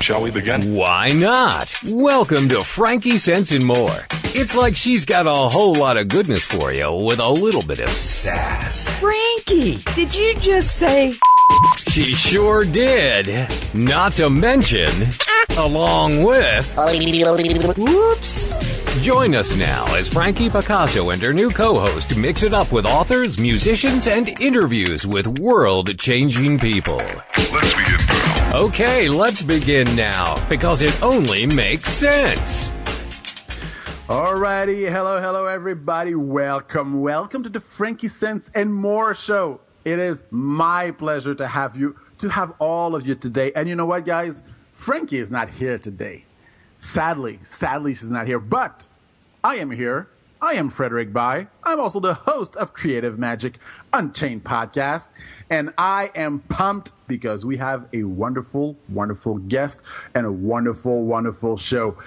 Shall we begin? Why not? Welcome to Frankie Sense and More. It's like she's got a whole lot of goodness for you with a little bit of sass. Frankie, did you just say... She sure did. Not to mention, along with... Whoops. Join us now as Frankie Picasso and her new co-host mix it up with authors, musicians, and interviews with world-changing people. Let's begin now. Okay, let's begin now, because it only makes sense. Alrighty, hello everybody. Welcome to the Frankie Sense and More show. It is my pleasure to have all of you today. And you know what, guys? Frankie is not here today. Sadly, she's not here. But I am here. I am Frederick Bai. I'm also the host of Creative Magic Unchained podcast. And I am pumped because we have a wonderful, wonderful guest and a wonderful, wonderful show.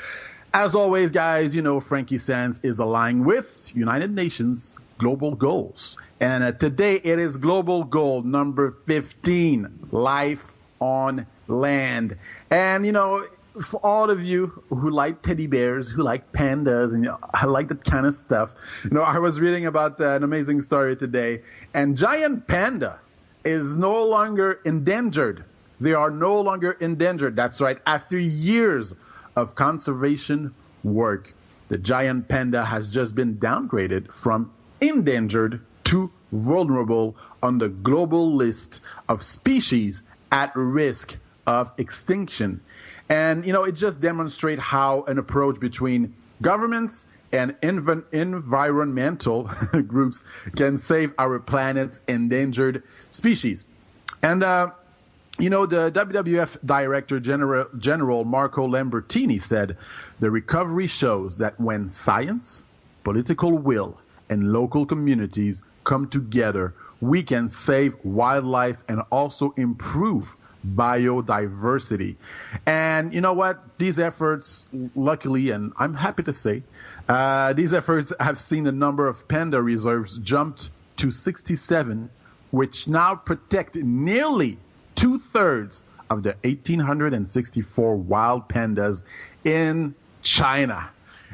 As always, guys, you know Frankie Sense is aligned with United Nations Global Goals. And today it is Global Goal number 15, Life on Land. And, you know, for all of you who like teddy bears, who like pandas, and I like that kind of stuff, you know, I was reading about an amazing story today. And giant panda is no longer endangered. They are no longer endangered. That's right. After years of conservation work, the giant panda has just been downgraded from endangered to vulnerable on the global list of species at risk of extinction. And, you know, it just demonstrates how an approach between governments and environmental groups can save our planet's endangered species. And, you know, the WWF Director General Marco Lambertini said, the recovery shows that when science, political will, and local communities come together, we can save wildlife and also improve biodiversity. And you know what? These efforts, luckily, and I'm happy to say, these efforts have seen the number of panda reserves jumped to 67, which now protect nearly 2/3 of the 1,864 wild pandas in China.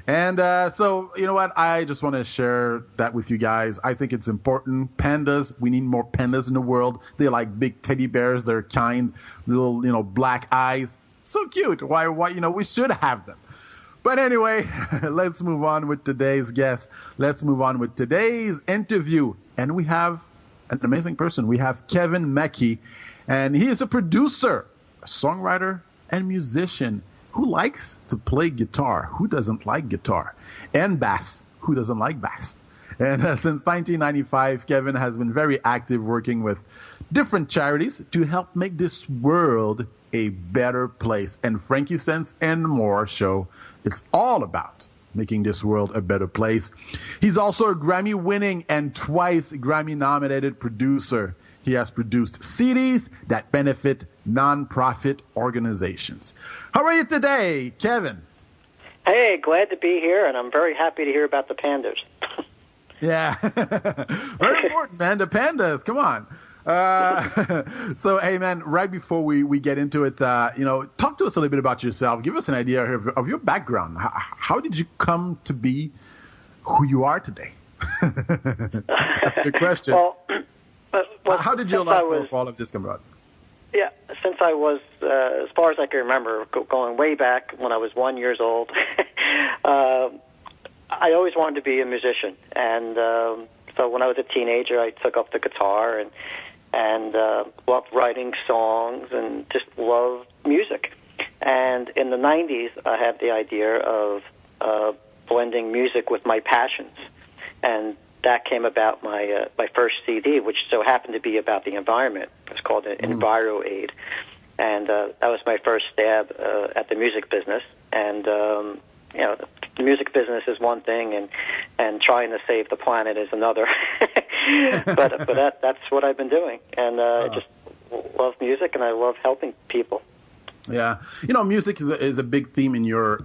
And so, you know what? I just want to share that with you guys. I think it's important. Pandas, we need more pandas in the world. They're like big teddy bears. They're kind, little, you know, black eyes. So cute. Why, you know, we should have them. But anyway, let's move on with today's guest. Let's move on with today's interview. And we have an amazing person. We have Kevin Mackey. And he is a producer, a songwriter, and musician who likes to play guitar. Who doesn't like guitar? And bass. Who doesn't like bass? And since 1995, Kevin has been very active working with different charities to help make this world a better place. And Frankie Sense and More show, it's all about making this world a better place. He's also a Grammy-winning and twice Grammy-nominated producer. He has produced CDs that benefit non-profit organizations. How are you today, Kevin? Hey, glad to be here, and I'm very happy to hear about the pandas. Yeah, very important, man. The pandas, come on. So, hey, man, right before we get into it, you know, talk to us a little bit about yourself. Give us an idea of your background. How did you come to be who you are today? That's a good question. Well, how did your life for all of this come about? Yeah, since I was, as far as I can remember, going way back when I was 1 year old, I always wanted to be a musician. And so when I was a teenager, I took up the guitar and loved writing songs and just loved music. And in the 90s, I had the idea of blending music with my passions. And that came about my first CD, which so happened to be about the environment. It was called Enviro Aid. And that was my first stab at the music business. And, you know, the music business is one thing, and trying to save the planet is another. but that's what I've been doing. And I just love music, and I love helping people. Yeah, you know, music is a big theme in your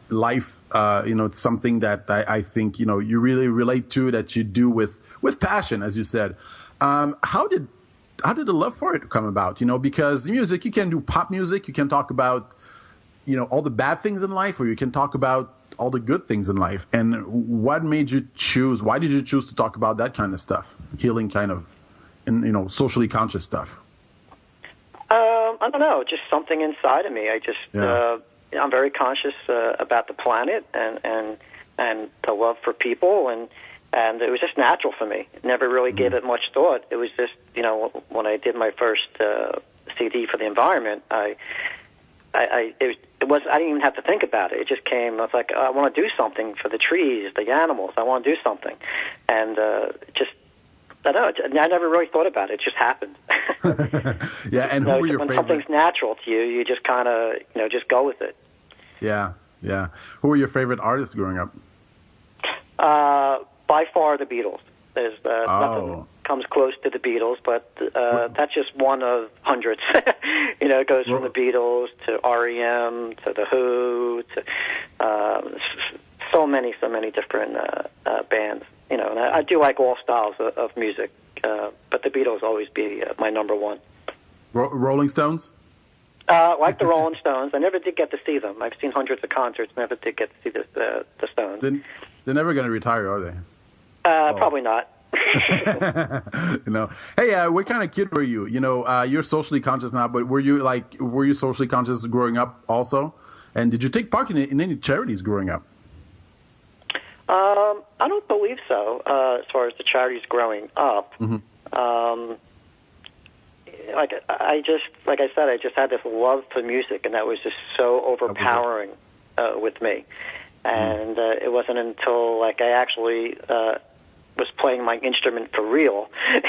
life. You know, it's something that I think, you know, you really relate to, that you do with passion, as you said. How did the love for it come about? Because music, you can do pop music, you can talk about all the bad things in life, or you can talk about all the good things in life. And what made you choose? Why did you choose to talk about that kind of stuff, healing kind of, and socially conscious stuff? I don't know, just something inside of me. I'm very conscious about the planet and the love for people, and it was just natural for me. Never really gave it much thought. It was just, when I did my first CD for the environment, I didn't even have to think about it. It just came. I was like, I want to do something for the trees, the animals. I want to do something, and I don't know. I never really thought about it. It just happened. Yeah, and who were your when favorite? Something's natural to you, you just kind of, just go with it. Yeah. Who were your favorite artists growing up? By far, the Beatles. There's nothing comes close to the Beatles, but that's just one of hundreds. It goes from the Beatles to REM to the Who to so many different bands. And I do like all styles of music, but the Beatles always be my number one. Rolling Stones? Like the Rolling Stones. I never did get to see them. I've seen hundreds of concerts, never did get to see the Stones. They're never going to retire, are they? Probably not. Hey, what kind of kid were you? You're socially conscious now, but were you socially conscious growing up also? And did you take part in any charities growing up? I don't believe so. As far as the charities growing up, like I said, I just had this love for music, and that was just so overpowering with me. And it wasn't until I actually was playing my instrument for real, and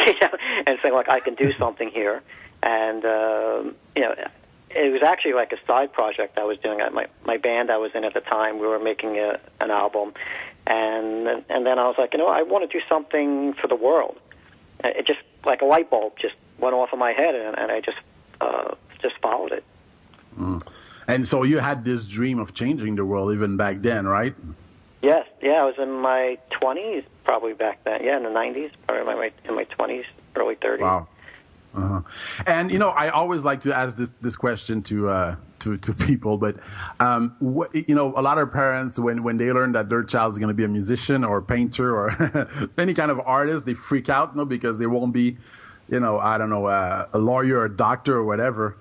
saying I can do something here. And it was actually like a side project I was doing. My band I was in at the time, we were making an album, and then I was like, I want to do something for the world. It just like a light bulb just went off in my head, and I just followed it. And so you had this dream of changing the world even back then, right? Yes, I was in my 20s probably back then. Yeah, in the 90s, probably in my 20s, early 30s. Wow. And I always like to ask this question to people, but a lot of parents when they learn that their child is going to be a musician or a painter or any kind of artist, they freak out, because they won't be, a lawyer or a doctor or whatever.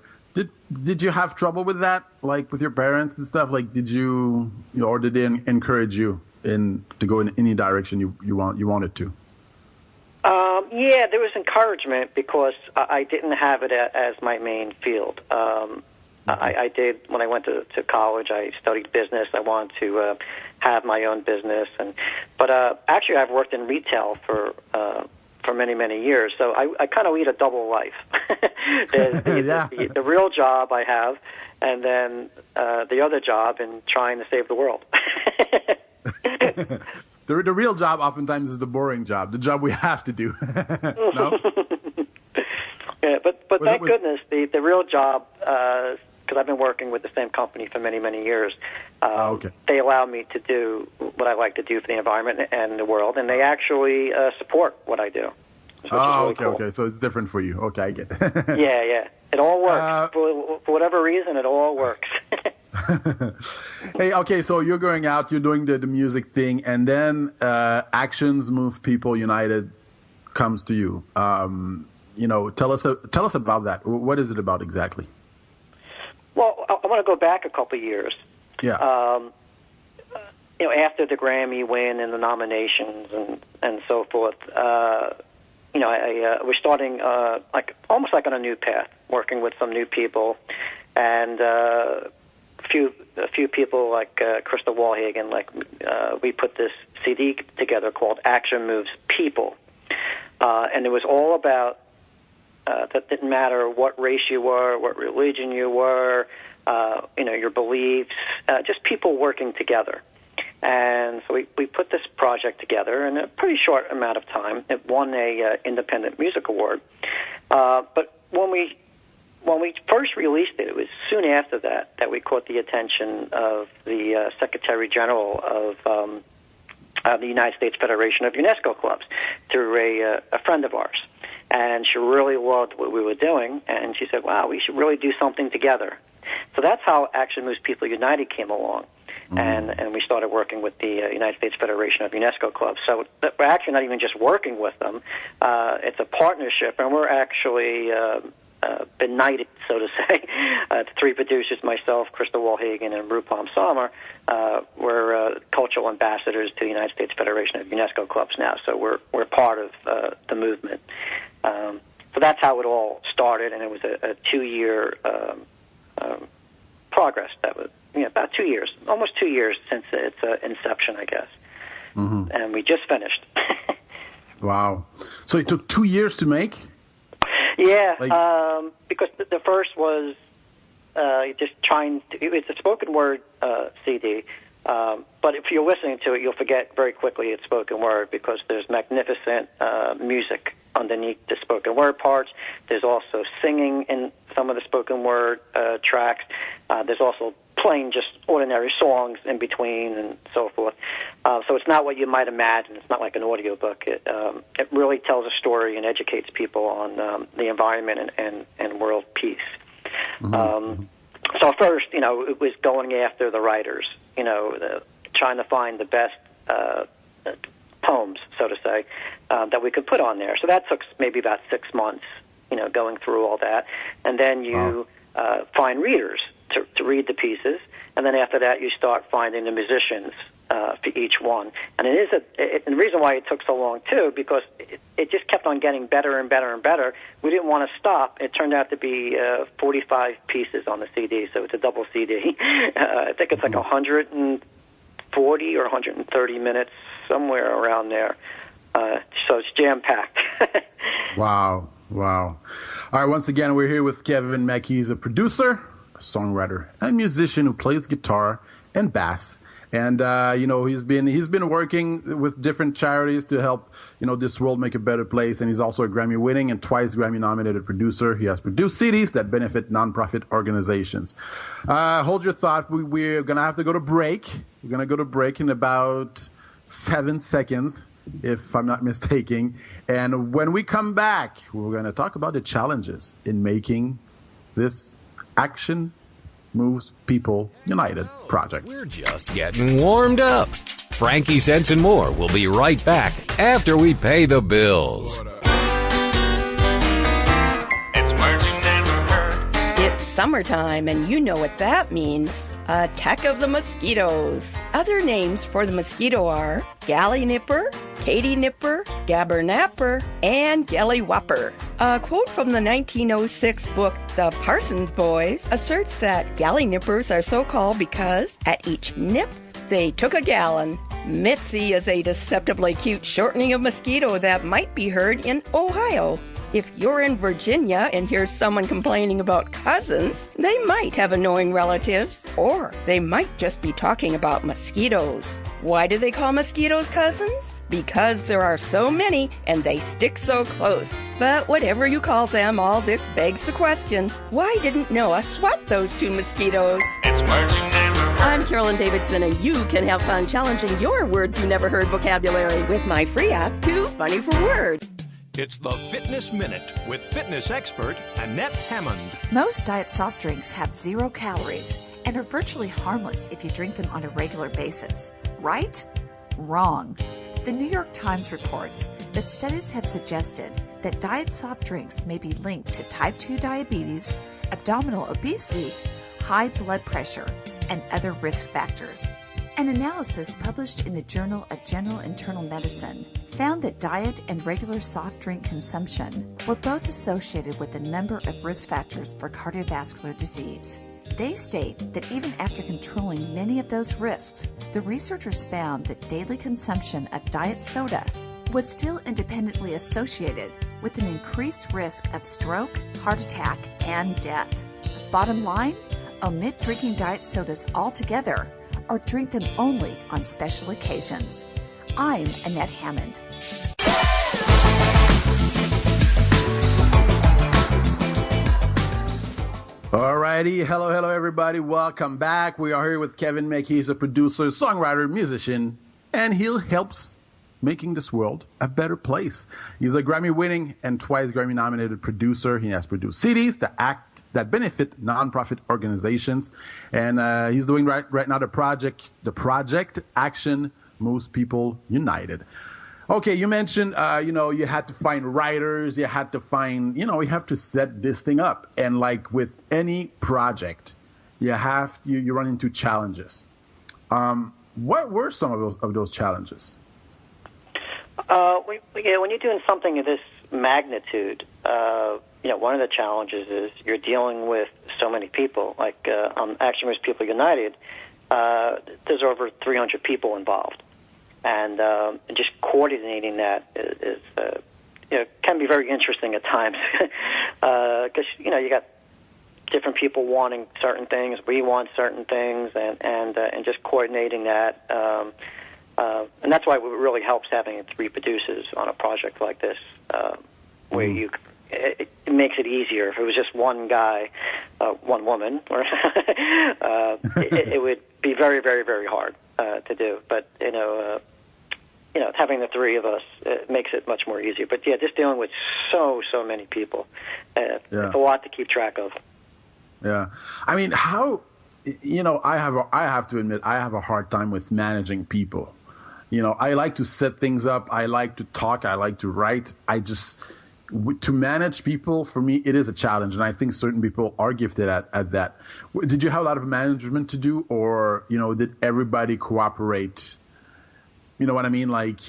Did you have trouble with that, like with your parents and stuff? Like, did you, or did they encourage you to go in any direction you wanted to? Yeah, there was encouragement because I didn't have it as my main field. I did, when I went to college, I studied business. I wanted to have my own business. But actually, I've worked in retail for many years, so I kind of lead a double life. There's the real job I have, and then the other job in trying to save the world. The real job oftentimes is the boring job, the job we have to do. No? Yeah, but thank goodness the real job, because I've been working with the same company for many years. They allow me to do what I like to do for the environment and the world, and they actually support what I do. Okay. So it's different for you. Okay, I get it. Yeah. It all works. For whatever reason, it all works. Hey, okay, so you're going out, you're doing the music thing, and then Actions Move People United comes to you. Tell us about that. What is it about exactly? Well, I want to go back a couple of years. Yeah. After the Grammy win and the nominations and so forth, we're starting almost like on a new path, working with some new people, and a few people like Crystal Wallhagen. We put this CD together called Action Moves People, and it was all about that didn't matter what race you were, what religion you were, your beliefs, just people working together. And so we put this project together in a pretty short amount of time. It won a Independent Music Award. But when we first released it, it was soon after that we caught the attention of the Secretary General of the United States Federation of UNESCO Clubs through a friend of ours. and she really loved what we were doing, and she said, wow, we should really do something together. So that's how Action Moves People United came along. And we started working with the United States Federation of UNESCO Clubs. So we're actually not even just working with them. It's a partnership, and we're actually benighted, so to say. The three producers, myself, Crystal Walhagen, and Rupam Samar, we're cultural ambassadors to the United States Federation of UNESCO Clubs now. So we're part of the movement. So that's how it all started, and it was a 2-year progress. That was about 2 years, almost 2 years since its inception, I guess. And we just finished. Wow. So it took 2 years to make? Yeah, because the first was just trying to, it's a spoken word CD, but if you're listening to it, you'll forget very quickly it's spoken word because there's magnificent music underneath the spoken word parts. There's also singing in some of the spoken word tracks. There's also plain just ordinary songs in between and so forth. So it's not what you might imagine. It's not like an audiobook. It really tells a story and educates people on the environment and world peace. So first, it was going after the writers, trying to find the best poems, so to say, that we could put on there. So that took maybe about 6 months, going through all that. And then you find readers to read the pieces, and then after that you start finding the musicians for each one. And and the reason why it took so long too, because it just kept on getting better and better and better. We didn't want to stop. It turned out to be 45 pieces on the CD, so it's a double CD. I think it's like 140 or 130 minutes, somewhere around there. So it's jam-packed. Wow. All right, once again, we're here with Kevin Mackey. He's a producer, a songwriter, and a musician who plays guitar and bass. And he's been working with different charities to help this world make a better place. And he's also a Grammy-winning and twice Grammy-nominated producer. He has produced CDs that benefit nonprofit organizations. Hold your thought. We're gonna have to go to break. We're gonna go to break in about 7 seconds, if I'm not mistaken. And when we come back, we're gonna talk about the challenges in making this Action Moves People United project. We're just getting warmed up. Frankie Sense and More will be right back after we pay the bills. It's words you never heard. It's summertime, and you know what that means. Attack of the mosquitoes. Other names for the mosquito are galley nipper, Katy nipper, gabber napper, and gelly whopper. A quote from the 1906 book The Parsons Boys asserts that galley nippers are so called because at each nip they took a gallon. Mitzi is a deceptively cute shortening of mosquito that might be heard in Ohio. If you're in Virginia and hear someone complaining about cousins, they might have annoying relatives, or they might just be talking about mosquitoes. Why do they call mosquitoes cousins? Because there are so many and they stick so close. But whatever you call them, all this begs the question, why didn't Noah swat those two mosquitoes? It's words you never heard. I'm Carolyn Davidson, and you can have fun challenging your words you never heard vocabulary with my free app, Too Funny for Words. It's the Fitness Minute with fitness expert Annette Hammond. Most diet soft drinks have 0 calories and are virtually harmless if you drink them on a regular basis. Right? Wrong. The New York Times reports that studies have suggested that diet soft drinks may be linked to type 2 diabetes, abdominal obesity, high blood pressure, and other risk factors. An analysis published in the Journal of General Internal Medicine found that diet and regular soft drink consumption were both associated with a number of risk factors for cardiovascular disease. They state that even after controlling many of those risks, the researchers found that daily consumption of diet soda was still independently associated with an increased risk of stroke, heart attack, and death. Bottom line, omit drinking diet sodas altogether or drink them only on special occasions. I'm Annette Hammond. Alrighty, hello everybody, welcome back. We are here with Kevin Mackey. He's a producer, songwriter, musician, and he helps making this world a better place. He's a Grammy-winning and twice Grammy-nominated producer. He has produced CDs that benefit nonprofit organizations, and he's doing right now the project Action Moves People United. Okay, you mentioned, you had to find writers, you had to find, you have to set this thing up. And like with any project, you run into challenges. What were some of those challenges? When you're doing something of this magnitude, one of the challenges is you're dealing with so many people. Like on Action Moves People United, there's over 300 people involved. And just coordinating that is can be very interesting at times because you got different people wanting certain things, we want certain things, and just coordinating that. And that's why it really helps having 3 producers on a project like this, where it makes it easier. If it was just one guy, one woman, it would be very, very, very hard to do. But having the 3 of us makes it much more easier. But yeah, just dealing with so many people, it's a lot to keep track of. Yeah, I mean, I have to admit, I have a hard time with managing people. I like to set things up. I like to talk. I like to write. To manage people, for me, it is a challenge, and I think certain people are gifted at that. Did you have a lot of management to do, or did everybody cooperate? You know what I mean? Like,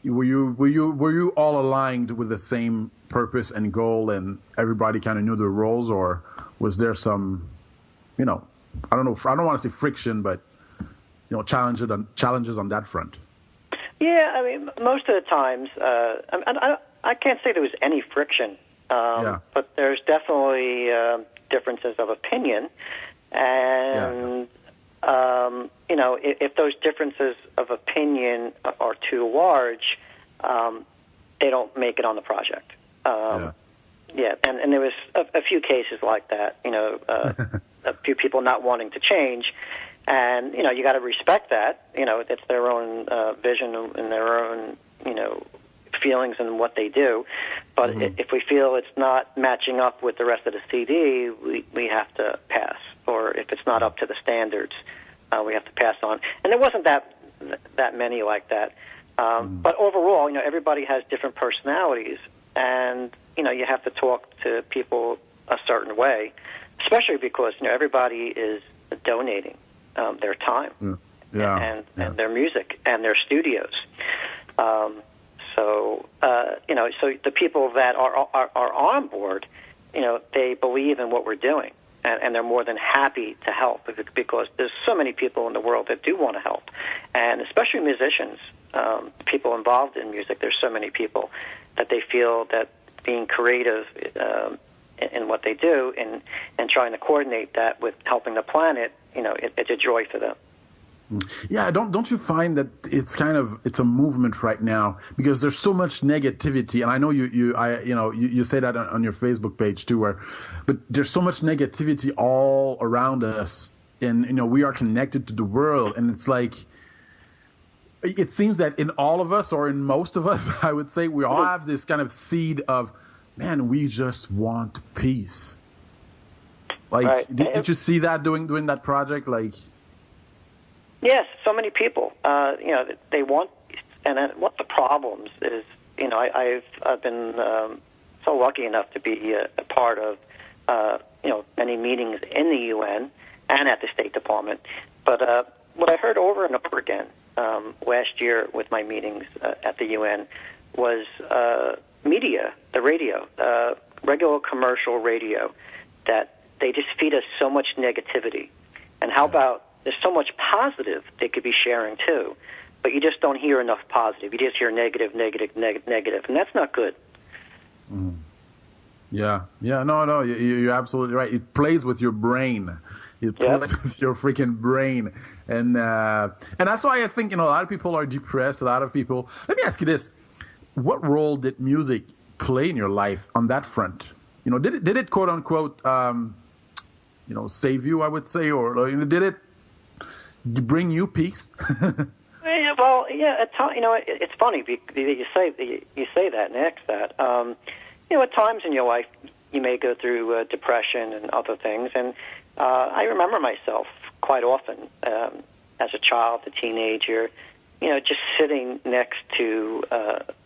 were you all aligned with the same purpose and goal, and everybody kind of knew their roles, or was there some, I don't know, I don't want to say friction, but challenges on that front? Yeah, I mean, most of the times, I can't say there was any friction, but there's definitely differences of opinion, and if those differences of opinion are too large, they don't make it on the project. And there was a few cases like that. A few people not wanting to change. And, you got to respect that. It's their own vision and their own, feelings and what they do. But if we feel it's not matching up with the rest of the CD, we have to pass. Or if it's not up to the standards, we have to pass on. And there wasn't that many like that. But overall, everybody has different personalities. And, you have to talk to people a certain way, especially because, everybody is donating their time and their music and their studios. So the people that are on board, they believe in what we're doing, and they're more than happy to help because there's so many people in the world that do want to help, and especially musicians, people involved in music. There's so many people that they feel that being creative in what they do and trying to coordinate that with helping the planet, it's a joy for them. Yeah, don't you find that it's a movement right now because there's so much negativity, and I know you say that on your Facebook page too, but there's so much negativity all around us, and we are connected to the world, and it's like it seems that in all of us, or in most of us, I would say, we all have this kind of seed of, man, we just want peace. Like, right. Did you see that doing that project, like? Yes, so many people, they want, and what the problems is, I've been so lucky enough to be a part of, many meetings in the UN and at the State Department. But what I heard over and over again last year with my meetings at the UN was media, the radio, regular commercial radio, that they just feed us so much negativity. And how about there's so much positive they could be sharing too, but you just don't hear enough positive. You just hear negative, and that's not good. Mm. Yeah, no, you're absolutely right. It plays with your brain. It plays with your freaking brain, and that's why I think a lot of people are depressed. A lot of people. Let me ask you this: what role did music play in your life on that front? Did it quote unquote save you? I would say, or did it bring you peace? I Yeah, well, yeah. At times, it's funny that you say that and ask that. At times in your life, you may go through depression and other things, and I remember myself quite often as a child, a teenager, just sitting next to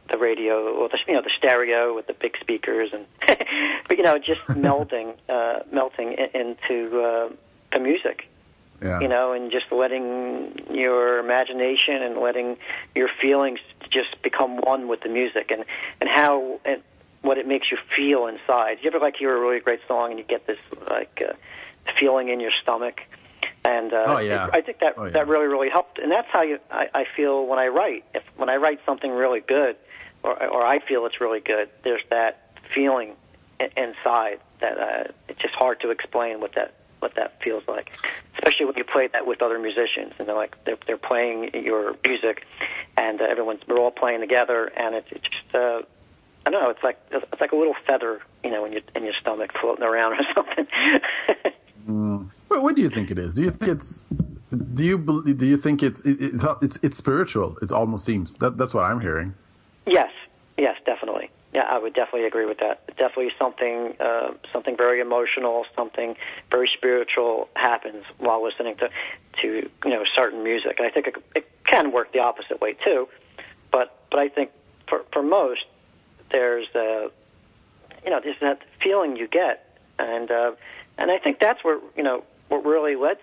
the radio or the stereo with the big speakers, and but just melting into the music. Yeah. And just letting your imagination and letting your feelings just become one with the music, and how and what it makes you feel inside. You ever hear a really great song and you get this feeling in your stomach? And I think that that really, really helped. And that's how I feel when I write. When I write something really good, or I feel it's really good, there's that feeling inside that it's just hard to explain what that feels like. Especially when you play that with other musicians, and they're playing your music, and we're all playing together, and it's just I don't know. It's like a little feather, in your stomach floating around or something. What do you think it is? Do you think it's spiritual? It almost seems that's what I'm hearing. Yes, definitely. Yeah, I would definitely agree with that. Definitely something very emotional, something very spiritual happens while listening to certain music. And I think it can work the opposite way too. But I think for most, there's there's that feeling you get, and I think that's where what really led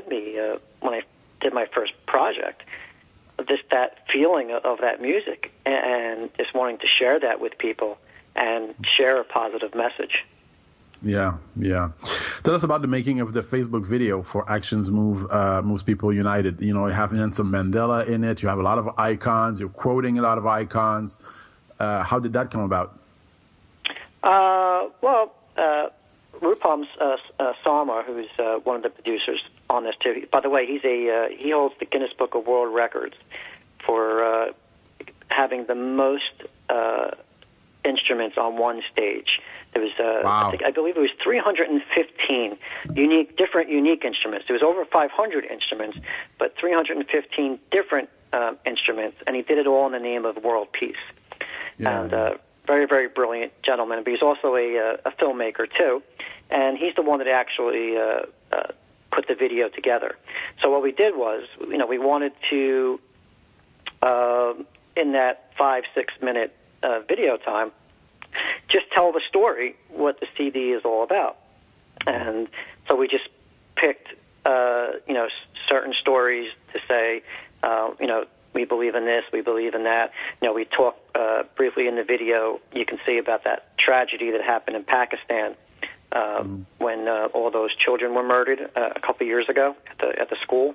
me when I did my first project. Just that feeling of that music, and just wanting to share that with people and share a positive message. Yeah. Tell us about the making of the Facebook video for Actions Moves People United. You have Nelson Mandela in it. You have a lot of icons. You're quoting a lot of icons. How did that come about? Rupam Sarma, who's one of the producers on this too. By the way, he holds the Guinness Book of World Records for having the most instruments on one stage. There was, wow. I believe it was 315 unique instruments. There was over 500 instruments, but 315 different instruments, and he did it all in the name of world peace. Yeah. And very, very brilliant gentleman. But he's also a filmmaker too, and he's the one that actually put the video together. So what we did was, we wanted to, in that 5-6 minute video time, just tell the story, what the CD is all about. And so we just picked, certain stories to say, we believe in this, we believe in that. We talk briefly in the video. You can see about that tragedy that happened in Pakistan when all those children were murdered a couple years ago at the school.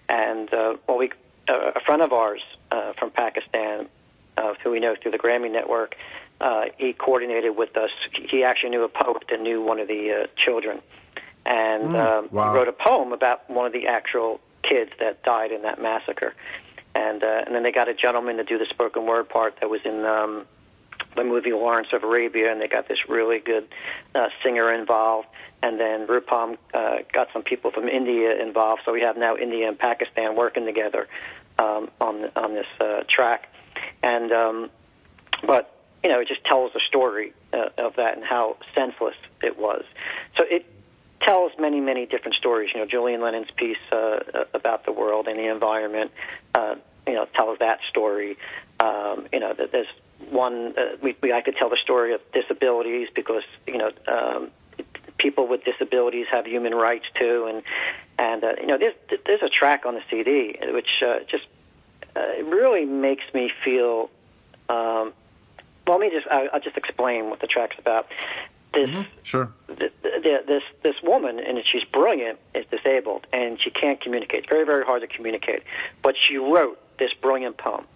And a friend of ours from Pakistan, who we know through the Grammy Network, he coordinated with us. He actually knew a poet that knew one of the children, and wow. He wrote a poem about one of the actual kids that died in that massacre. And then they got a gentleman to do the spoken word part that was in the movie Lawrence of Arabia, and they got this really good singer involved. And then Rupam got some people from India involved, so we have now India and Pakistan working together on this track. And but it just tells the story of that and how senseless it was. So it tells many, many different stories. Julian Lennon's piece about the world and the environment, tells that story. That there's one, I could tell the story of disabilities because, people with disabilities have human rights too. And there's a track on the CD which just it really makes me feel, I'll just explain what the track's about. Sure. This woman, and she's brilliant, is disabled, and she can't communicate. It's very, very hard to communicate. But she wrote this brilliant poem.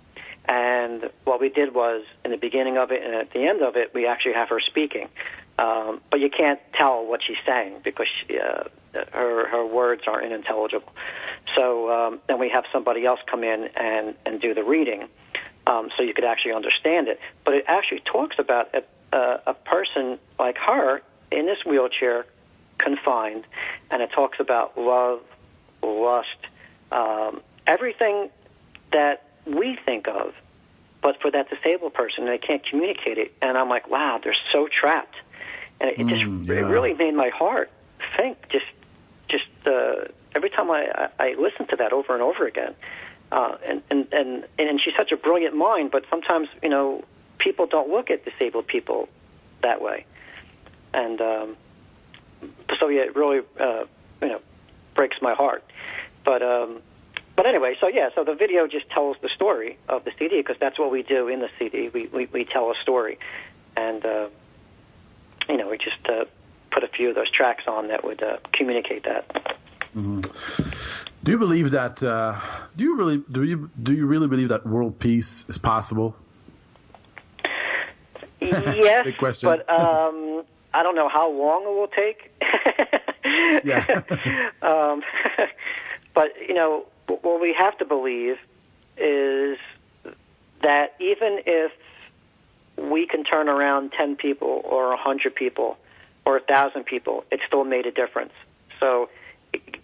And what we did was, in the beginning of it and at the end of it, we actually have her speaking. But you can't tell what she's saying because her words aren't intelligible. So then we have somebody else come in and do the reading, so you could actually understand it. But it actually talks about a person like her in this wheelchair, confined, and it talks about love, lust, everything that we think of, but for that disabled person, they can't communicate it. And I'm like, wow, they're so trapped. And it it really made my heart think. Just every time I listen to that over and over again. And she's such a brilliant mind, but sometimes, you know, people don't look at disabled people that way. And so, yeah, it really, you know, breaks my heart. But anyway, so the video just tells the story of the CD, because that's what we do in the CD. We tell a story. And, you know, we just put a few of those tracks on that would communicate that. Mm-hmm. Do you believe that? Do you really believe that world peace is possible? Yes, big question. But I don't know how long it will take. Yeah. But you know, what we have to believe is that even if we can turn around 10 people or 100 people or 1,000 people, it still made a difference. So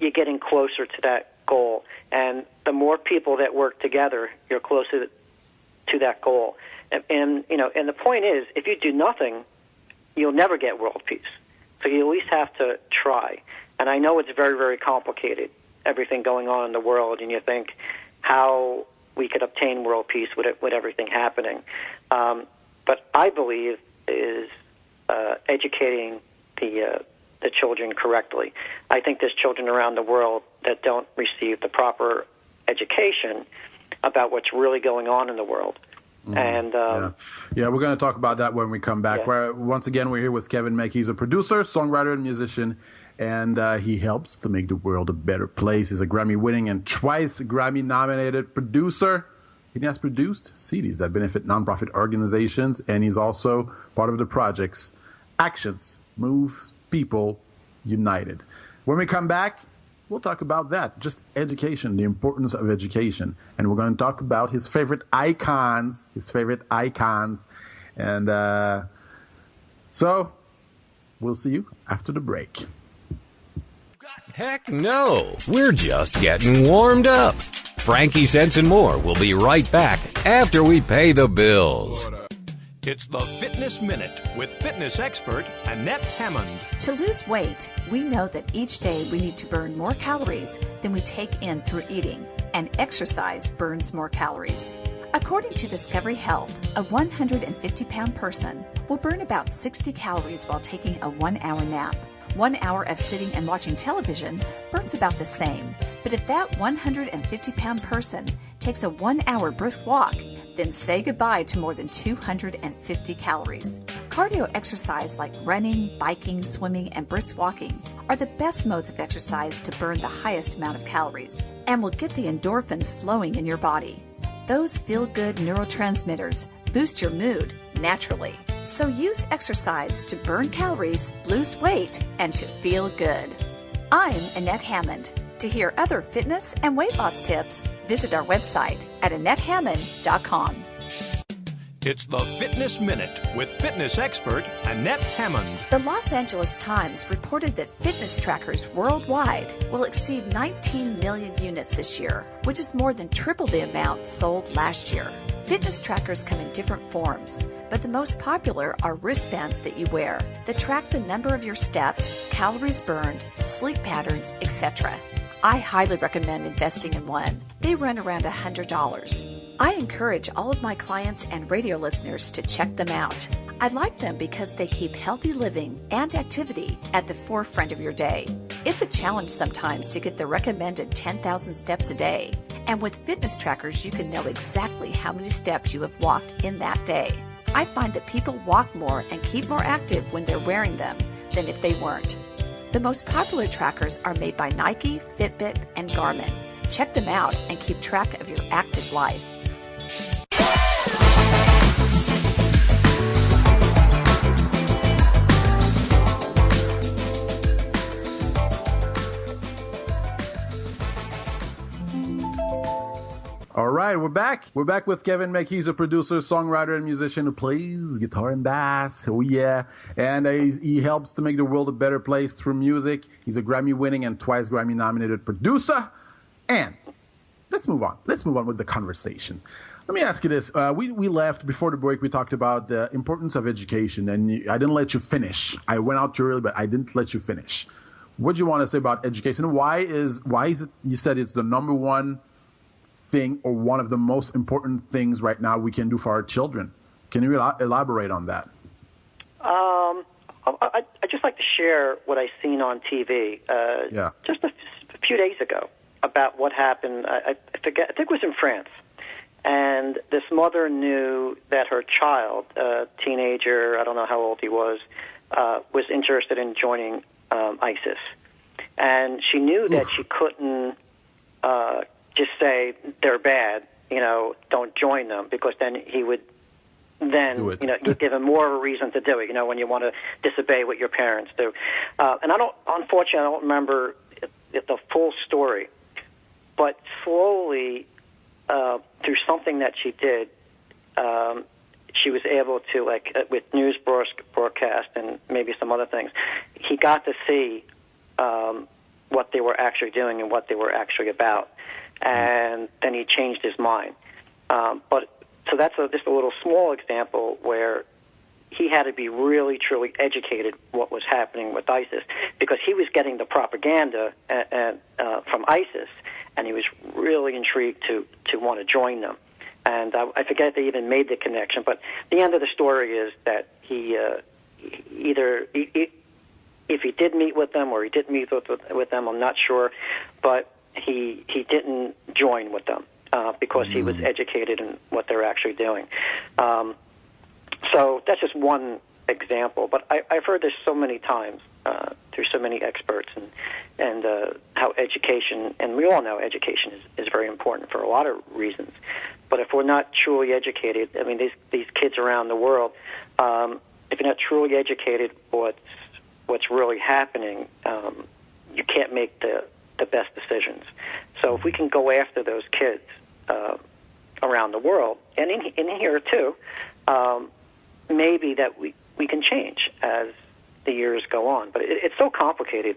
you're getting closer to that goal. And the more people that work together, you're closer to that goal. And you know, and the point is, if you do nothing, you'll never get world peace. So you at least have to try. And I know it's very, very complicated, everything going on in the world, and you think how we could obtain world peace with everything happening. But I believe is educating the children correctly. I think there's children around the world that don't receive the proper education about what's really going on in the world. And yeah, we're going to talk about that when we come back. Yeah. Once again, we're here with Kevin Mack. He's a producer, songwriter, and musician, and he helps to make the world a better place. He's a Grammy-winning and twice Grammy-nominated producer. He has produced CDs that benefit nonprofit organizations, and he's also part of the projects Actions Move People United. When we come back, we'll talk about that, just education, the importance of education. And we're going to talk about his favorite icons. And so we'll see you after the break. Heck no, we're just getting warmed up. Frankie Sense and More will be right back after we pay the bills. It's the Fitness Minute with fitness expert Annette Hammond. To lose weight, we know that each day we need to burn more calories than we take in through eating, and exercise burns more calories. According to Discovery Health, a 150-pound person will burn about 60 calories while taking a 1-hour nap. 1 hour of sitting and watching television burns about the same. But if that 150-pound person takes a 1-hour brisk walk, then say goodbye to more than 250 calories. Cardio exercise like running, biking, swimming, and brisk walking are the best modes of exercise to burn the highest amount of calories and will get the endorphins flowing in your body. Those feel-good neurotransmitters boost your mood naturally. So use exercise to burn calories, lose weight, and to feel good. I'm Annette Hammond. To hear other fitness and weight loss tips, visit our website at AnnetteHammond.com. It's the Fitness Minute with fitness expert Annette Hammond. The Los Angeles Times reported that fitness trackers worldwide will exceed 19 million units this year, which is more than triple the amount sold last year. Fitness trackers come in different forms, but the most popular are wristbands that you wear that track the number of your steps, calories burned, sleep patterns, etc. I highly recommend investing in one. They run around $100. I encourage all of my clients and radio listeners to check them out. I like them because they keep healthy living and activity at the forefront of your day. It's a challenge sometimes to get the recommended 10,000 steps a day. And with fitness trackers, you can know exactly how many steps you have walked in that day. I find that people walk more and keep more active when they're wearing them than if they weren't. The most popular trackers are made by Nike, Fitbit, and Garmin. Check them out and keep track of your active life. All right, we're back. We're back with Kevin Mack. He's a producer, songwriter, and musician who plays guitar and bass. Oh, yeah. And he helps to make the world a better place through music. He's a Grammy-winning and twice Grammy-nominated producer. And let's move on. Let's move on with the conversation. Let me ask you this. We left before the break. We talked about the importance of education, and I didn't let you finish. I went out too early, but I didn't let you finish. What do you want to say about education? Why is it? You said it's the number one thing, or one of the most important things right now we can do for our children. Can you elaborate on that? I'd just like to share what I seen on TV just a few days ago about what happened. I forget. I think it was in France. And this mother knew that her child, a teenager, I don't know how old he was interested in joining ISIS. And she knew that she couldn't just say they're bad, don't join them, because then he would you give him more of a reason to do it, when you want to disobey what your parents do. And unfortunately, I don't remember the full story, but slowly, through something that she did, she was able to, with news broadcast and maybe some other things, he got to see what they were actually doing and what they were actually about. And then he changed his mind. So that's just a little small example where he had to be really, truly educated what was happening with ISIS, because he was getting the propaganda from ISIS, and he was really intrigued to want to join them. And I forget if they even made the connection, but the end of the story is that he if he did meet with them or he didn't meet with them, I'm not sure, but he didn't join with them because he was educated in what they're actually doing. So that's just one example, but I've heard this so many times through so many experts, and how education, and we all know education is very important for a lot of reasons. But if we're not truly educated, I mean, these kids around the world, if you're not truly educated what's really happening, you can't make the best decisions. So if we can go after those kids around the world, and in here too, maybe that we can change as the years go on. But it's so complicated,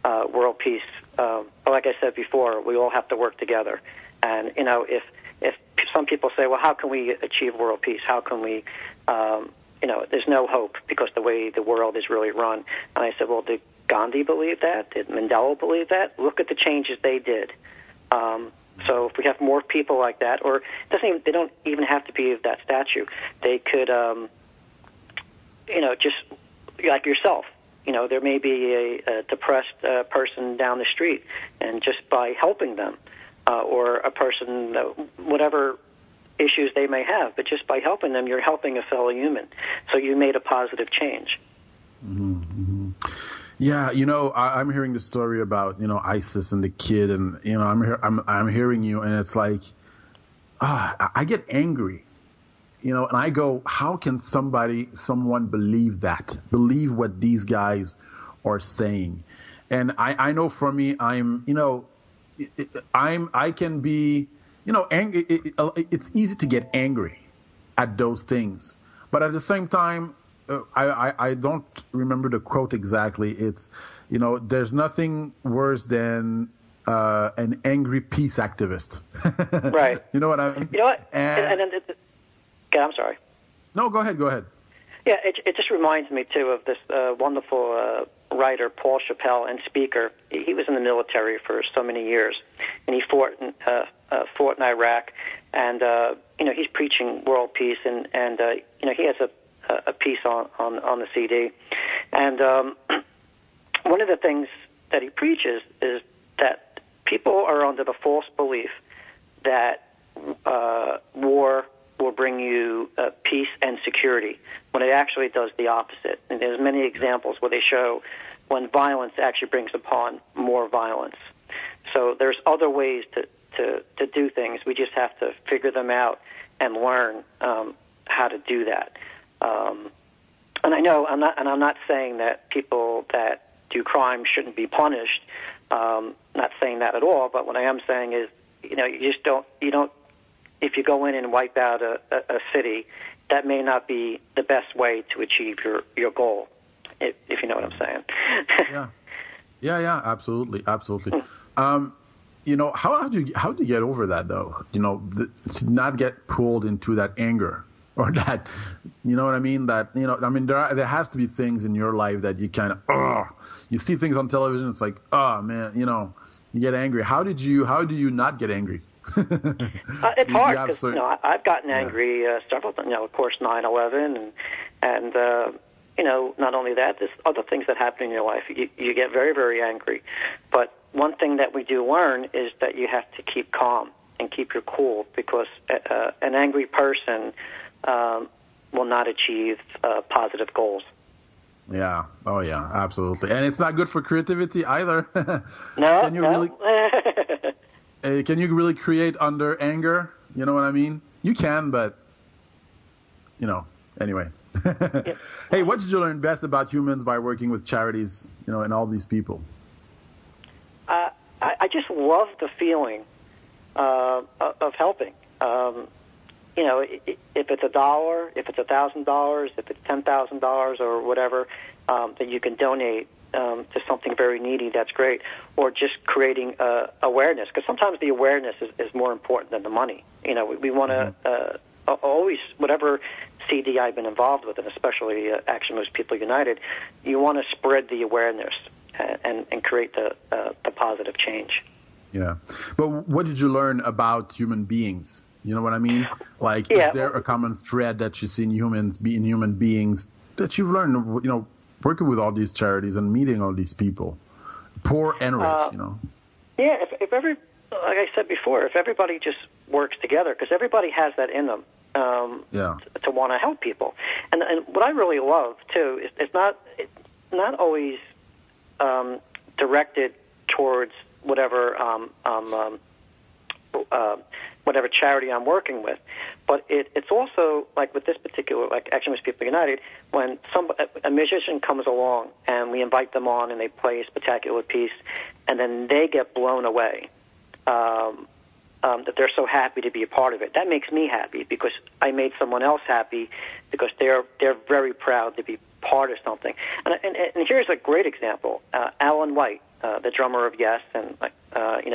world peace. Like I said before, we all have to work together. And, if some people say, well, how can we achieve world peace? How can we, there's no hope because the way the world is really run. And I said, well, did Gandhi believe that? Did Mandela believe that? Look at the changes they did. So if we have more people like that, or they don't even have to be of that statue. They could, just like yourself. There may be a depressed person down the street, and just by helping them, or a person, whatever issues they may have, but just by helping them, you're helping a fellow human. So you made a positive change. Mm-hmm. Yeah, I'm hearing the story about ISIS and the kid, and I'm hearing you, and it's like, I get angry, and I go, how can someone believe what these guys are saying? And I know for me, I can be, angry. It's easy to get angry at those things, but at the same time, I don't remember the quote exactly. It's, there's nothing worse than an angry peace activist. Right. You know what I mean? You know what? And then, okay, I'm sorry. No, go ahead. Yeah, it just reminds me, too, of this wonderful writer, Paul Chappell, and speaker. He was in the military for so many years, and he fought in Iraq, and, he's preaching world peace, and he has a piece on the CD. And one of the things that he preaches is that people are under the false belief that war will bring you peace and security, when it actually does the opposite. And there's many examples where they show when violence actually brings upon more violence. So there's other ways to do things. We just have to figure them out and learn how to do that. And I know I'm not saying that people that do crime shouldn't be punished. Not saying that at all. But what I am saying is, you just don't. If you go in and wipe out a city, that may not be the best way to achieve your goal. If you know what I'm saying. Yeah, absolutely. how do you get over that though? To not get pulled into that anger or that, you know what I mean? That, there has to be things in your life that you kind of, you see things on television. It's like, oh man, you get angry. How do you not get angry? It's hard because I've gotten angry several times. Of course, 9/11, and not only that, there's other things that happen in your life. You get very, very angry. But one thing that we do learn is that you have to keep calm and keep your cool, because an angry person will not achieve positive goals. Yeah. Oh, yeah. Absolutely. And it's not good for creativity either. No. Can you really create under anger? You know what I mean? You can, but anyway. Hey, what did you learn best about humans by working with charities, and all these people? I just love the feeling of helping. If it's $1, if it's $1,000, if it's $10,000 or whatever, that you can donate to something very needy, that's great. Or just creating awareness, because sometimes the awareness is more important than the money. We want to always, whatever CD I've been involved with, and especially Action Moves People United, you want to spread the awareness and create the positive change. Yeah. But what did you learn about human beings? You know what I mean? Like, is there a common thread that you see in human beings that you've learned, working with all these charities and meeting all these people, poor and rich, Yeah, if like I said before, if everybody just works together, because everybody has that in them, to want to help people. And what I really love too is it's not always directed towards whatever whatever charity I'm working with, but it's also like with this particular, like Action Moves People United, when a musician comes along and we invite them on and they play a spectacular piece, and then they get blown away. That they're so happy to be a part of it. That makes me happy because I made someone else happy, because they're very proud to be part of something. And here's a great example: Alan White, the drummer of Yes, and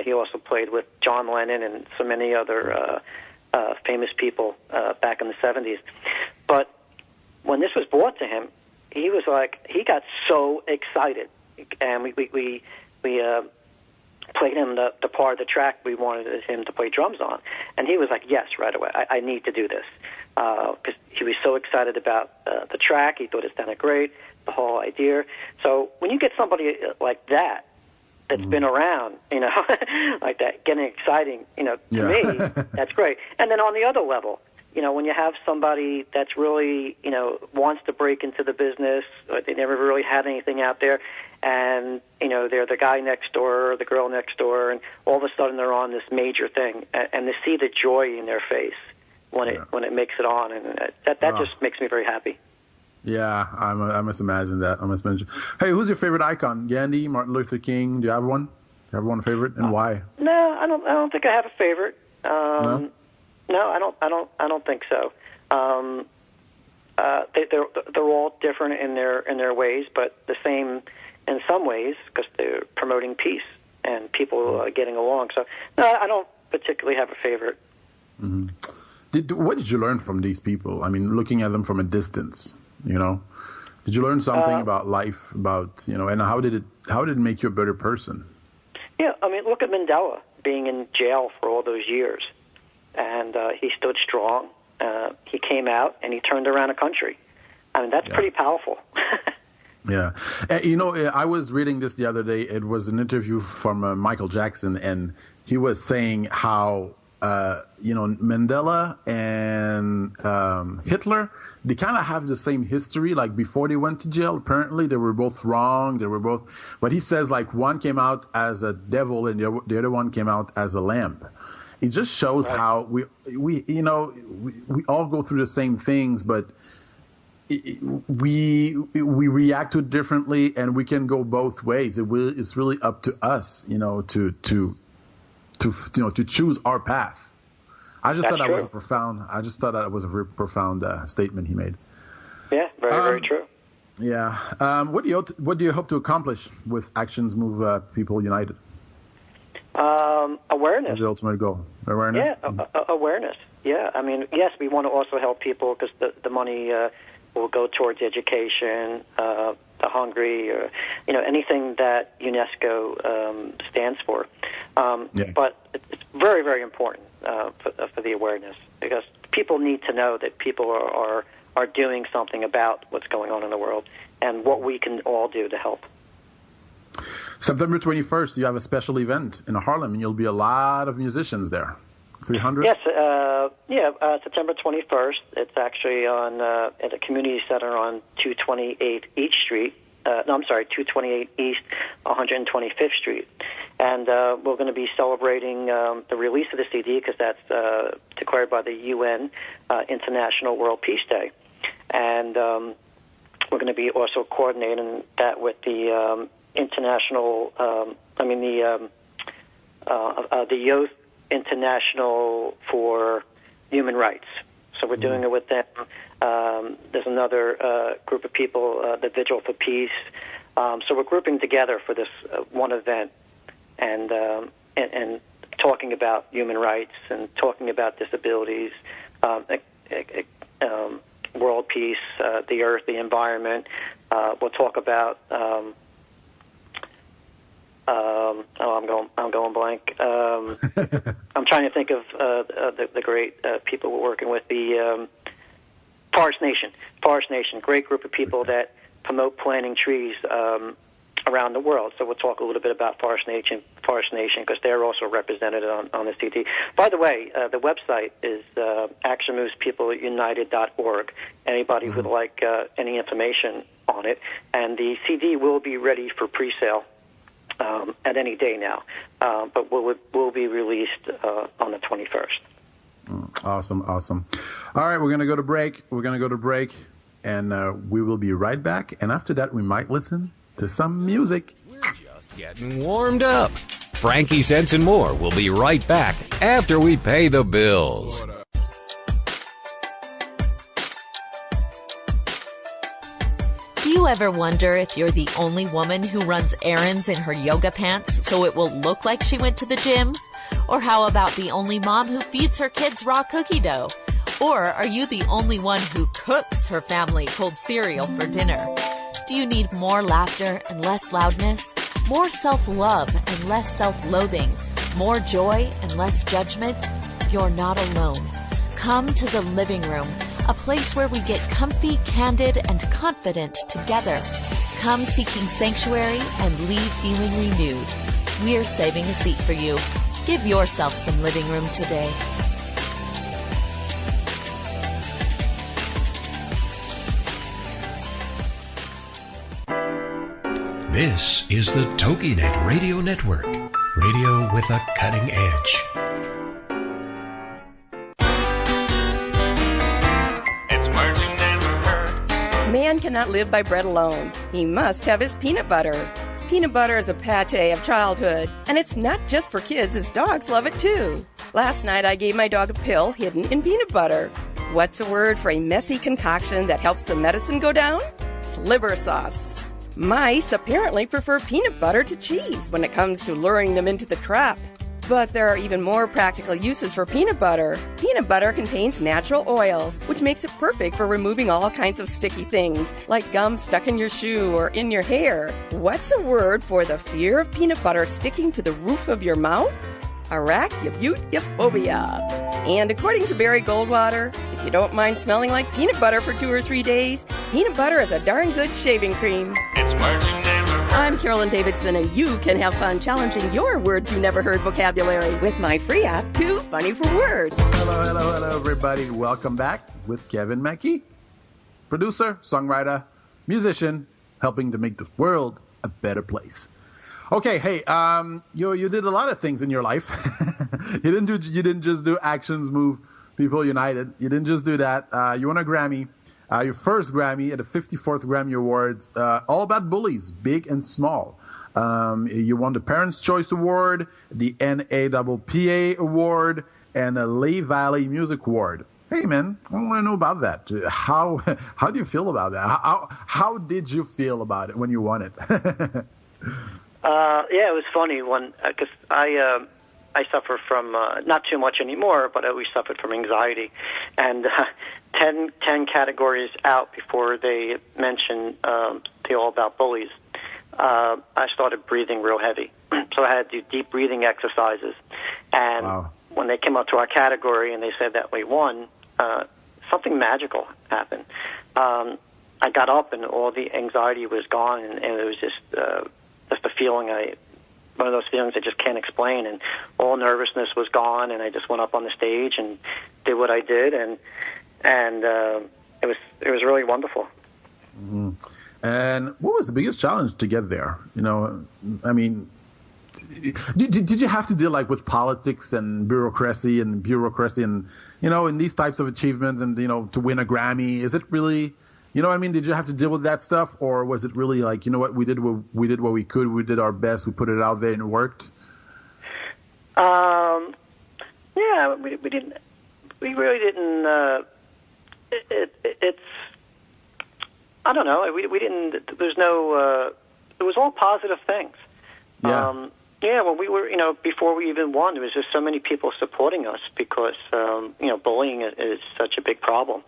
he also played with John Lennon and so many other famous people back in the 70s. But when this was brought to him, he got so excited, and we played him the part of the track we wanted him to play drums on, and he was like, yes, right away, I need to do this, because he was so excited about the track. He thought it sounded great, the whole idea. So when you get somebody like that that's been around, like that, getting exciting, to me, that's great. And then on the other level, when you have somebody that's really, wants to break into the business, or they never really had anything out there, and, they're the guy next door or the girl next door, and all of a sudden they're on this major thing, and to see the joy in their face when it makes it on, and that just makes me very happy. Yeah, I must imagine that. Hey, who's your favorite icon? Gandhi, Martin Luther King? Do you have one? Do you have one favorite, and why? No, I don't think I have a favorite. No, I don't think so. They're all different in their ways, but the same in some ways, because they're promoting peace and people getting along. So no, I don't particularly have a favorite. Mm-hmm. What did you learn from these people? I mean, looking at them from a distance, did you learn something about life, and how did it make you a better person? Yeah, I mean, look at Mandela being in jail for all those years, and he stood strong. He came out and he turned around a country. I mean, that's pretty powerful. Yeah. I was reading this the other day. It was an interview from Michael Jackson, and he was saying how, Mandela and Hitler, they kind of have the same history. Like, before they went to jail, apparently they were both wrong. But he says, like, one came out as a devil and the other one came out as a lamb. It just shows how we all go through the same things, but we react to it differently, and we can go both ways. It's really up to us, to choose our path. I just thought that was a very profound statement he made. Yeah, very true. Yeah. What do you hope to accomplish with Actions Move People United? Awareness. The ultimate goal. Awareness? Yeah, awareness. Yeah, I mean, yes, we want to also help people because the money will go towards education, the hungry, or anything that UNESCO stands for. But it's very, very important for the awareness, because people need to know that people are doing something about what's going on in the world and what we can all do to help. September 21st, you have a special event in Harlem, and you'll be a lot of musicians there. 300? Yes, September 21st. It's actually at a community center on 228 East Street. 228 East, 125th Street. And we're going to be celebrating the release of the CD, because that's declared by the UN International World Peace Day. And we're going to be also coordinating that with the international, the Youth International for Human Rights. So we're doing it with them. There's another group of people, the Vigil for Peace. So we're grouping together for this one event and talking about human rights and talking about disabilities, world peace, the earth, the environment. We'll talk about. I'm going blank. I'm trying to think of the great people we're working with. The Forest Nation, great group of people that promote planting trees around the world. So we'll talk a little bit about Forest Nation, because they're also represented on the CD. By the way, the website is actionmovespeopleunited.org. Anybody who would like any information on it, and the CD will be ready for pre-sale at any day now, but will be released on the 21st. Awesome. All right, we're going to go to break. And we will be right back. And after that, we might listen to some music. We're just getting warmed up. Frankie Sense and More will be right back after we pay the bills. Do you ever wonder if you're the only woman who runs errands in her yoga pants so it will look like she went to the gym? Or how about the only mom who feeds her kids raw cookie dough? Or are you the only one who cooks her family cold cereal for dinner? Do you need more laughter and less loudness? More self-love and less self-loathing? More joy and less judgment? You're not alone. Come to the living room, a place where we get comfy, candid, and confident together. Come seeking sanctuary and leave feeling renewed. We're saving a seat for you. Give yourself some living room today. This is the TogiNet Radio Network. Radio with a cutting edge. It's merging never heard. Man cannot live by bread alone. He must have his peanut butter. Peanut butter is a pate of childhood, and it's not just for kids, as dogs love it too. Last night I gave my dog a pill hidden in peanut butter. What's a word for a messy concoction that helps the medicine go down? Sliver sauce. Mice apparently prefer peanut butter to cheese when it comes to luring them into the trap. But there are even more practical uses for peanut butter. Peanut butter contains natural oils, which makes it perfect for removing all kinds of sticky things, like gum stuck in your shoe or in your hair. What's a word for the fear of peanut butter sticking to the roof of your mouth? Arachnophobia. And according to Barry Goldwater, if you don't mind smelling like peanut butter for 2 or 3 days, peanut butter is a darn good shaving cream. It's merging never heard. I'm Carolyn Davidson, and you can have fun challenging your words you never heard vocabulary with my free app, Too Funny for Words. Hello, everybody. Welcome back with Kevin Mackey, producer, songwriter, musician, helping to make the world a better place. Okay, hey, you did a lot of things in your life. You didn't just do Actions Move People United. You didn't just do that. You won a Grammy, your first Grammy at the 54th Grammy Awards, all about bullies, big and small. You won the Parents' Choice Award, the NAAPA Award, and the Lehigh Valley Music Award. Hey, man, I want to know about that. How do you feel about that? How did you feel about it when you won it? Yeah, it was funny when because I suffer from not too much anymore, but I always suffered from anxiety, and 10 categories out before they mention the All About Bullies, I started breathing real heavy, so I had to do deep breathing exercises, and Wow. when they came up to our category and they said that we won, something magical happened. I got up and all the anxiety was gone, and it was just a feeling one of those feelings I just can't explain, and all nervousness was gone, and I just went up on the stage and did what I did, and it was really wonderful. Mm-hmm. And what was the biggest challenge to get there? You know, I mean, did you have to deal like with politics and bureaucracy and you know, in these types of achievements, and you know, to win a Grammy? Is it really, you know what I mean? Did you have to deal with that stuff, or was it really like, you know what, we did what we could, we did our best, we put it out there and it worked? Yeah, we really didn't. It's I don't know. We didn't. There's no. It was all positive things. Yeah. Yeah, well, we were, you know, before we even won, there was just so many people supporting us because, you know, bullying is such a big problem.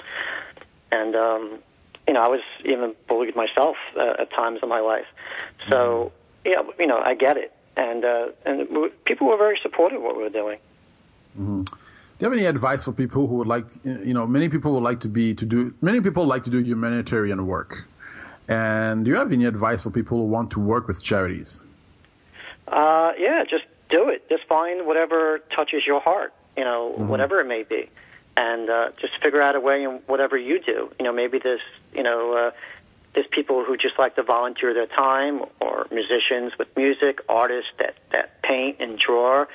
And, you know, I was even bullied myself at times in my life. So, yeah, you know, I get it. And people were very supportive of what we were doing. Mm-hmm. Do you have any advice for people who would like, you know, many people like to do humanitarian work. And do you have any advice for people who want to work with charities? Yeah, just do it. Just find whatever touches your heart, you know, whatever it may be. And just figure out a way in whatever you do. You know, maybe there's people who just like to volunteer their time, or musicians with music, artists that paint and draw.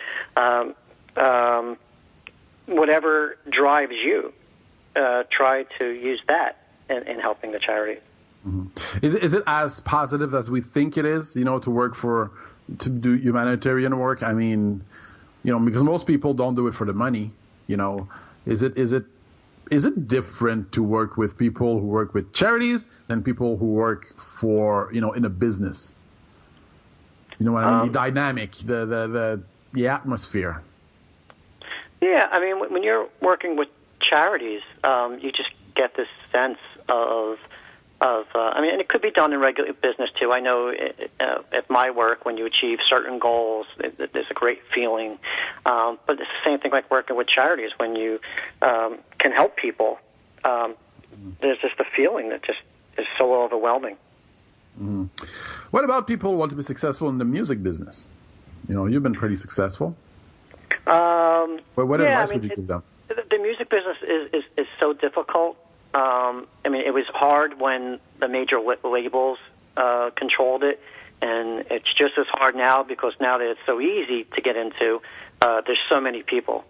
Whatever drives you, try to use that in helping the charity. Mm-hmm. Is it as positive as we think it is, you know, to do humanitarian work? I mean, you know, because most people don't do it for the money, you know. Is it different to work with people who work with charities than people who work for, you know, in a business? You know what I mean? The dynamic, the atmosphere. Yeah, I mean, when you're working with charities, you just get this sense of I mean, and it could be done in regular business too. I know at my work, when you achieve certain goals, there's a great feeling. But it's the same thing like working with charities. When you can help people, there's just a feeling that just is so overwhelming. Mm-hmm. What about people who want to be successful in the music business? You know, you've been pretty successful. What advice would you give them? The music business is so difficult. I mean, it was hard when the major labels controlled it, and it's just as hard now because now that it's so easy to get into, there's so many people.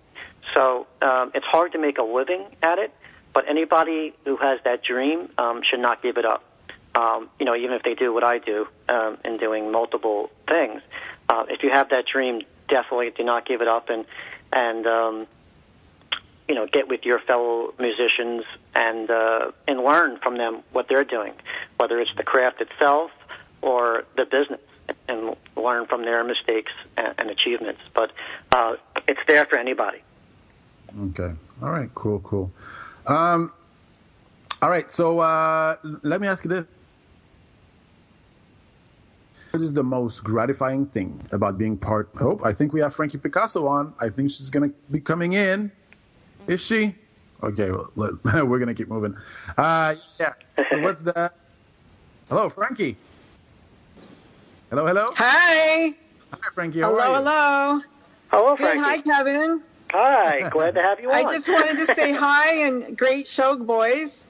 So it's hard to make a living at it, but anybody who has that dream should not give it up. You know, even if they do what I do in doing multiple things, if you have that dream, definitely do not give it up, and you know, get with your fellow musicians and learn from them what they're doing, whether it's the craft itself or the business, and learn from their mistakes and achievements. But it's there for anybody. Okay. All right. Cool. All right. So let me ask you this. What is the most gratifying thing about being part? Oh, I think we have Frankie Picasso on. I think she's going to be coming in. Is she? Okay, well, we're going to keep moving. Yeah. So what's that? Hello, Frankie. Hello. Hi. Hi, Frankie. How are you? Hello. Hello, Good. Frankie. Hi, Kevin. Hi. Glad to have you on. I just wanted to say hi and great show, boys.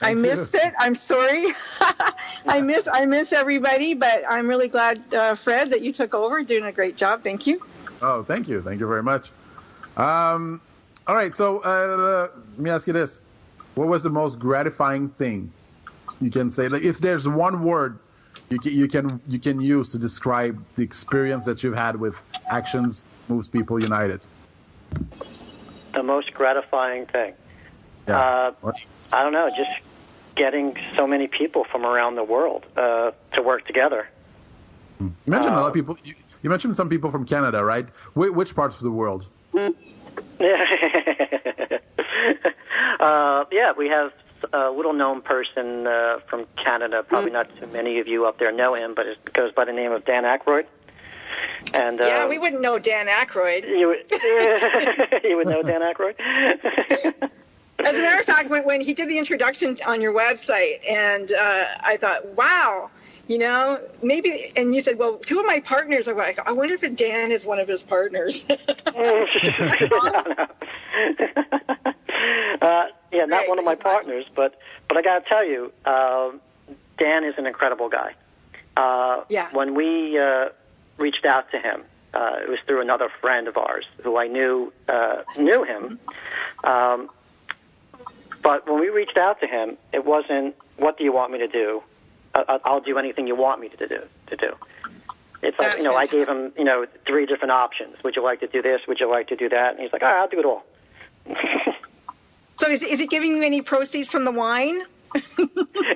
I missed it. I'm sorry. I miss everybody, but I'm really glad, Fred, that you took over. Doing a great job. Thank you. Oh, thank you. Thank you very much. All right, so let me ask you this: what was the most gratifying thing you can say? Like, if there's one word you can use to describe the experience that you've had with Actions Moves People United. The most gratifying thing. Yeah. I don't know, just getting so many people from around the world to work together. You mentioned a lot of people. You mentioned some people from Canada, right? Which parts of the world? Yeah, we have a little-known person from Canada. Probably not too many of you up there know him, but it goes by the name of Dan Aykroyd. And yeah, we wouldn't know Dan Aykroyd. You would know Dan Aykroyd? As a matter of fact, when he did the introduction on your website, and I thought, wow, you know, maybe, and you said, well, two of my partners are like, I wonder if Dan is one of his partners. Yeah, not one of my partners, but I got to tell you, Dan is an incredible guy. When we reached out to him, it was through another friend of ours who I knew him. But when we reached out to him, it wasn't, what do you want me to do? I'll do anything you want me to do. It's like, you know, I gave him, you know, 3 different options. Would you like to do this? Would you like to do that? And he's like, all right, I'll do it all. So is he giving you any proceeds from the wine?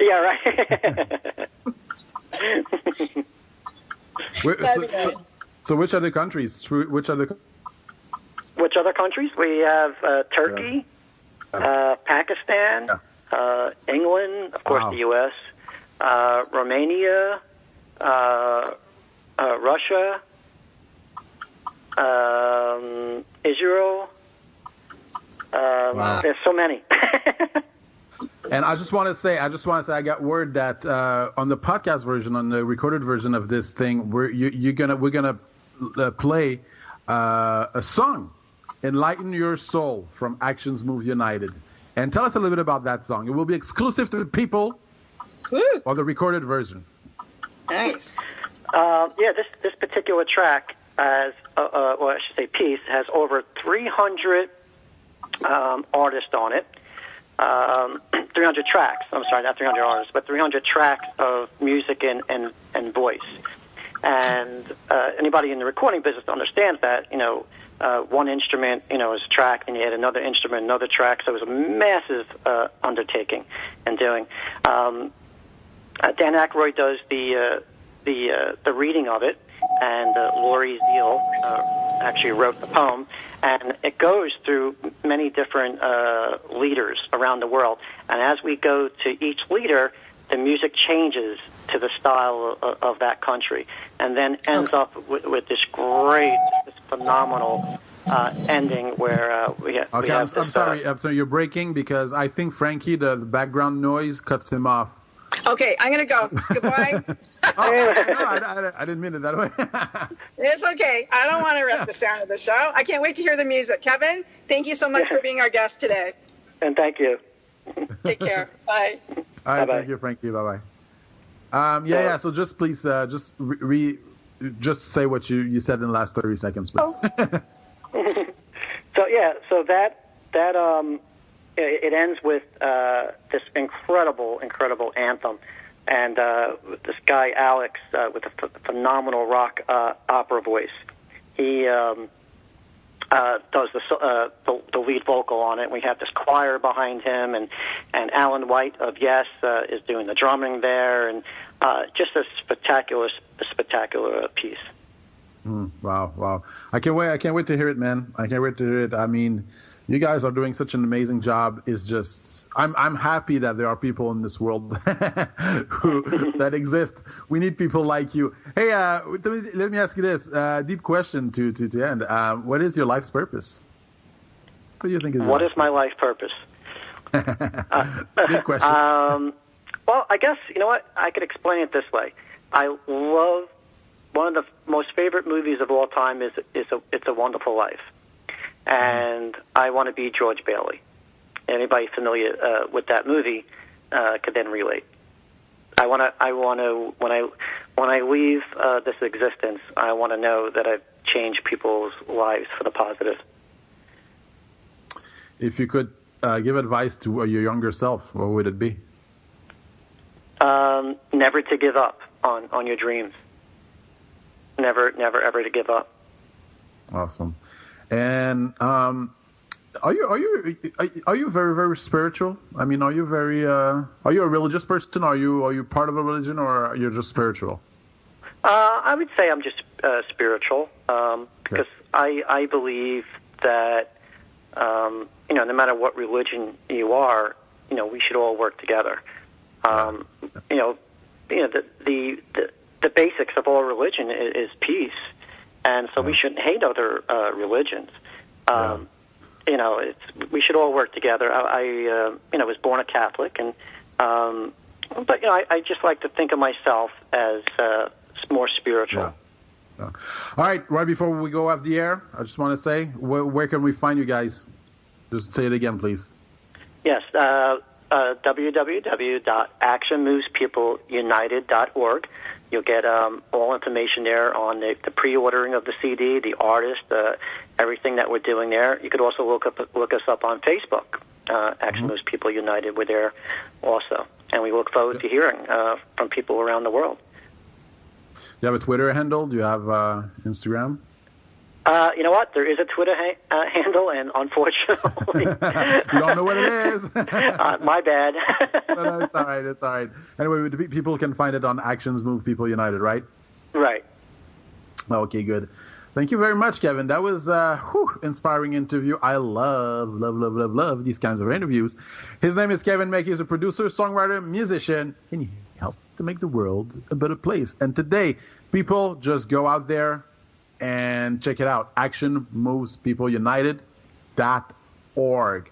Yeah, right. So which other countries? Which other countries? We have Turkey, Pakistan, England, of course, the U.S., Romania, Russia, Israel. There's so many. And I just want to say, I got word that on the podcast version, on the recorded version of this thing, we're gonna play a song, "Enlighten Your Soul" from Actions Move United. And tell us a little bit about that song. It will be exclusive to the people on the recorded version. Nice. This particular track has, well, I should say piece, has over 300 artists on it. 300 tracks. I'm sorry, not 300 artists, but 300 tracks of music and voice. And anybody in the recording business understands that, you know, one instrument, you know, is a track, and you add another instrument, another track. So it was a massive undertaking and doing. Dan Aykroyd does the reading of it, and Laurie Zeal actually wrote the poem, and it goes through many different leaders around the world. And as we go to each leader, the music changes to the style of that country, and then ends up with this great, this phenomenal ending where we have. Okay, I'm sorry, you're breaking because I think Frankie, the background noise cuts him off. Okay, I'm gonna go. Goodbye. I didn't mean it that way. It's okay. I don't want to wreck the sound of the show. I can't wait to hear the music. Kevin, thank you so much for being our guest today. And thank you. Take care. Bye. All right, thank you, Frankie. Bye bye. So just please, just say what you said in the last 30 seconds, please. So that it ends with this incredible anthem, and this guy Alex with a phenomenal rock opera voice. He does the lead vocal on it. We have this choir behind him, and Alan White of Yes is doing the drumming there, and just a spectacular piece. Wow! I can't wait to hear it, man. I can't wait to hear it. I mean, you guys are doing such an amazing job. It's just, I'm happy that there are people in this world that exist. We need people like you. Hey, let me ask you this deep question to end. What is your life's purpose? What do you think is? What is my life purpose? Deep question. Well, I guess you know what, I could explain it this way. I love, one of the most favorite movies of all time is It's a Wonderful Life. And I want to be George Bailey. Anybody familiar with that movie could then relate. I want to when I leave this existence, I want to know that I've changed people's lives for the positive. If you could give advice to your younger self, what would it be? Never to give up on your dreams. Never ever to give up. Awesome. And are you very, very spiritual? I mean, are you a religious person? Are you part of a religion, or you're just spiritual? I would say I'm just spiritual, because I believe that no matter what religion you are, we should all work together. The basics of all religion is peace, and so we shouldn't hate other religions. We should all work together. I was born a Catholic, and but I just like to think of myself as more spiritual. All right, right before we go off the air, I just want to say, where can we find you guys? Just say it again, please. Yes, www.actionmovespeopleunited.org. You'll get all information there on the pre-ordering of the CD, the artist, everything that we're doing there. You could also look us up on Facebook. Action Moves People United. We're there also, and we look forward to hearing from people around the world. Do you have a Twitter handle? Do you have Instagram? You know what? There is a Twitter handle, and unfortunately... you don't know what it is. My bad. No, it's all right. It's all right. Anyway, people can find it on Actions Move People United, right? Right. Okay, good. Thank you very much, Kevin. That was inspiring interview. I love these kinds of interviews. His name is Kevin Mackey. He's a producer, songwriter, musician, and he helps to make the world a better place. And today, people, just go out there and check it out. actionmovespeopleunited.org.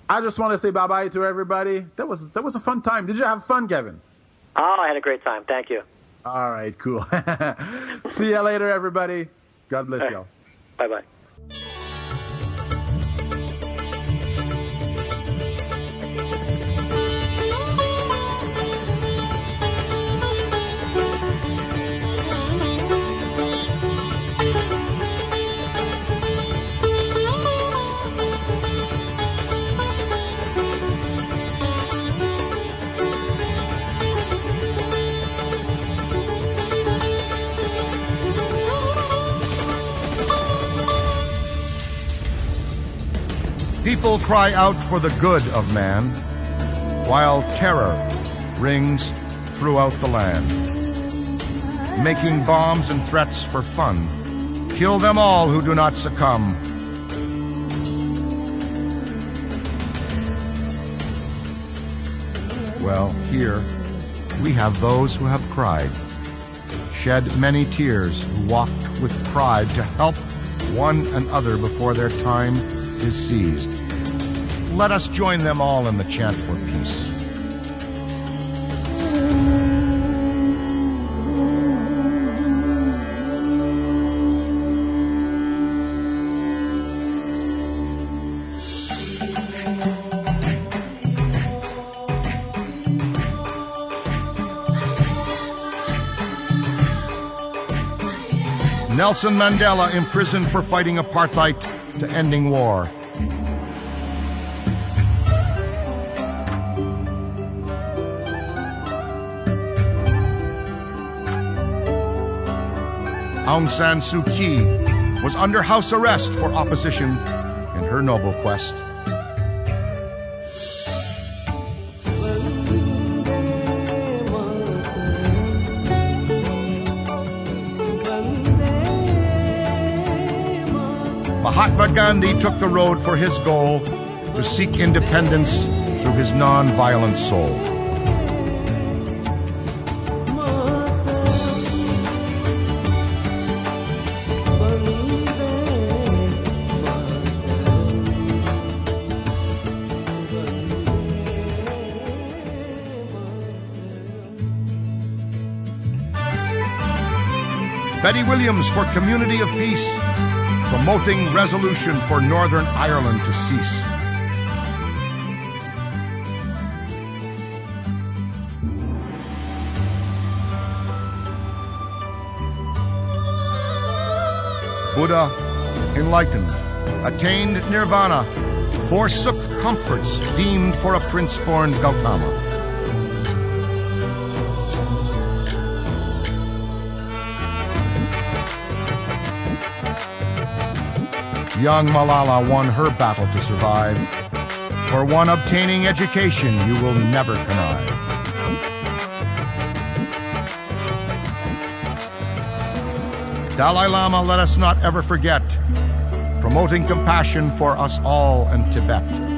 I just want to say bye-bye to everybody. That was a fun time. Did you have fun, Kevin? Oh, I had a great time. Thank you. All right, cool. See you later, everybody. God bless y'all. Bye-bye. People cry out for the good of man, while terror rings throughout the land. Making bombs and threats for fun, kill them all who do not succumb. Well, here we have those who have cried, shed many tears, who walked with pride to help one another before their time is seized. Let us join them all in the chant for peace. Nelson Mandela imprisoned for fighting apartheid to ending war. Aung San Suu Kyi was under house arrest for opposition in her noble quest. Mahatma Gandhi took the road for his goal to seek independence through his non-violent soul. Betty Williams for Community of Peace, promoting resolution for Northern Ireland to cease. Buddha, enlightened, attained nirvana, forsook comforts deemed for a prince-born Gautama. Young Malala won her battle to survive. For one obtaining education, you will never connive. Dalai Lama, let us not ever forget, promoting compassion for us all in Tibet.